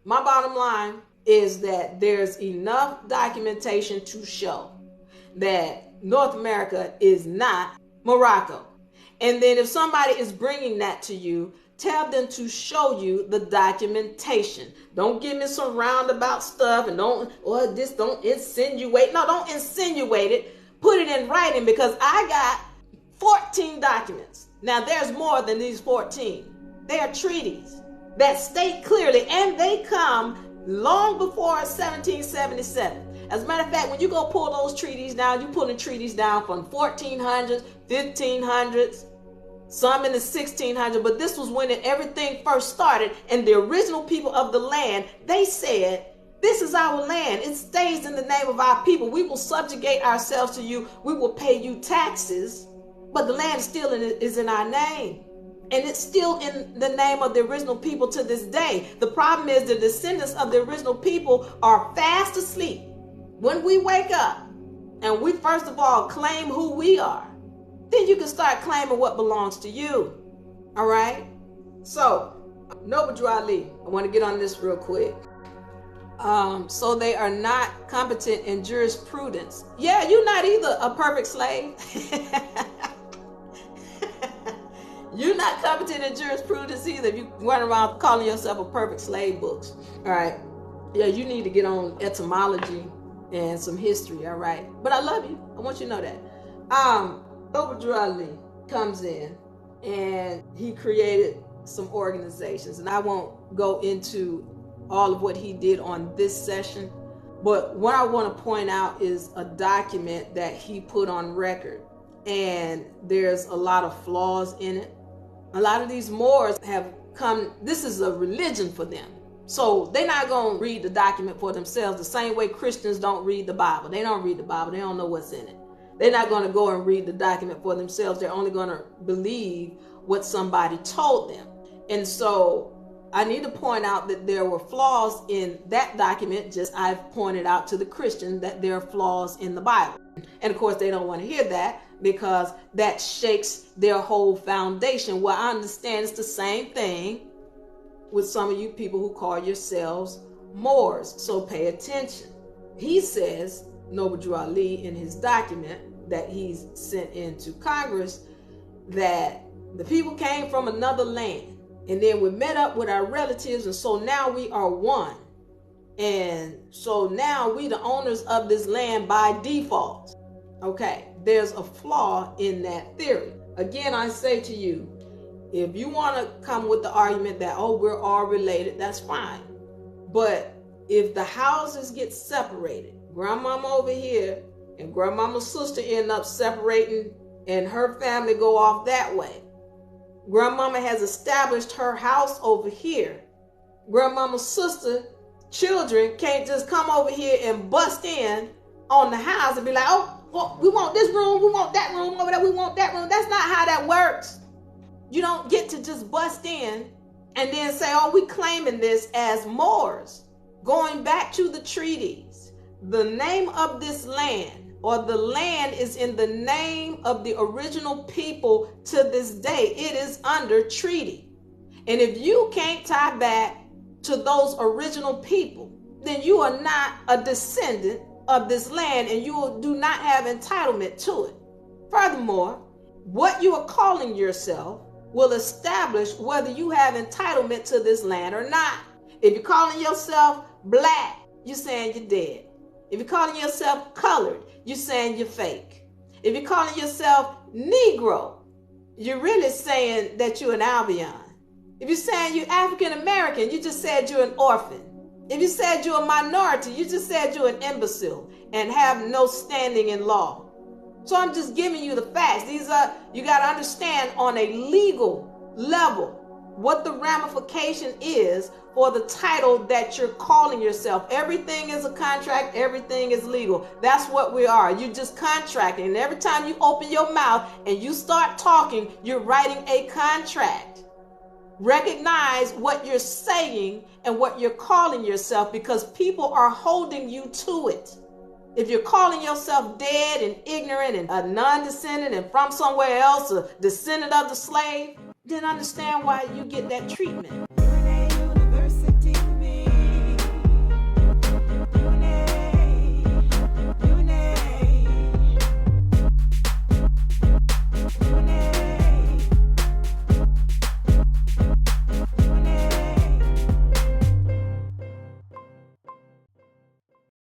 My bottom line is that there's enough documentation to show that North America is not Morocco. And then if somebody is bringing that to you, tell them to show you the documentation. Don't give me some roundabout stuff and don't insinuate. No, don't insinuate it. Put it in writing, because I got 14 documents. Now there's more than these 14. They are treaties that state clearly, and they come long before 1777. As a matter of fact, when you go pull those treaties down, you pulling treaties down from 1400s, 1500s, some in the 1600s, but this was when everything first started, and the original people of the land, they said, this is our land. It stays in the name of our people. We will subjugate ourselves to you. We will pay you taxes, but the land still is in our name. And it's still in the name of the original people to this day. The problem is the descendants of the original people are fast asleep. When we wake up and we first of all claim who we are, then you can start claiming what belongs to you. All right? So, Noble Ali, I want to get on this real quick. So they are not competent in jurisprudence. Yeah, you're not either a perfect slave. You're not competent in jurisprudence either if you run around calling yourself a perfect slave books. All right. Yeah, you need to get on etymology and some history. All right. But I love you. I want you to know that. Noble Ali comes in and he created some organizations. And I won't go into all of what he did on this session. But what I want to point out is a document that he put on record. And there's a lot of flaws in it. A lot of these Moors have come, this is a religion for them. So they're not going to read the document for themselves the same way Christians don't read the Bible. They don't read the Bible. They don't know what's in it. They're not going to go and read the document for themselves. They're only going to believe what somebody told them. And so I need to point out that there were flaws in that document, just I've pointed out to the Christian that there are flaws in the Bible. And of course, they don't want to hear that because that shakes their whole foundation. Well, I understand it's the same thing with some of you people who call yourselves Moors. So pay attention. He says, Noble Ali, in his document that he's sent into Congress, that the people came from another land. And then we met up with our relatives, and so now we are one. And so now we the owners of this land by default. Okay, there's a flaw in that theory. Again, I say to you, if you want to come with the argument that, oh, we're all related, that's fine. But if the houses get separated, grandmama over here and grandmama's sister end up separating and her family go off that way. Grandmama has established her house over here. Grandmama's sister, children can't just come over here and bust in on the house and be like, oh, well, we want this room, we want that room over there, we want that room. That's not how that works. You don't get to just bust in and then say, oh, we claiming this as Moors. Going back to the treaties, the name of this land, or the land, is in the name of the original people to this day. It is under treaty. And if you can't tie back to those original people, then you are not a descendant of this land and you do not have entitlement to it. Furthermore, what you are calling yourself will establish whether you have entitlement to this land or not. If you're calling yourself black, you're saying you're dead. If you're calling yourself colored, you're saying you're fake. If you're calling yourself Negro, you're really saying that you're an Albion. If you're saying you're African American, you just said you're an orphan. If you said you're a minority, you just said you're an imbecile and have no standing in law. So I'm just giving you the facts. These are, you got to understand on a legal level what the ramification is for the title that you're calling yourself. Everything is a contract. Everything is legal. That's what we are. You just contracting. And every time you open your mouth and you start talking, you're writing a contract. Recognize what you're saying and what you're calling yourself, because people are holding you to it. If you're calling yourself dead and ignorant and a non-descendant and from somewhere else, a descendant of the slave, then understand why you get that treatment.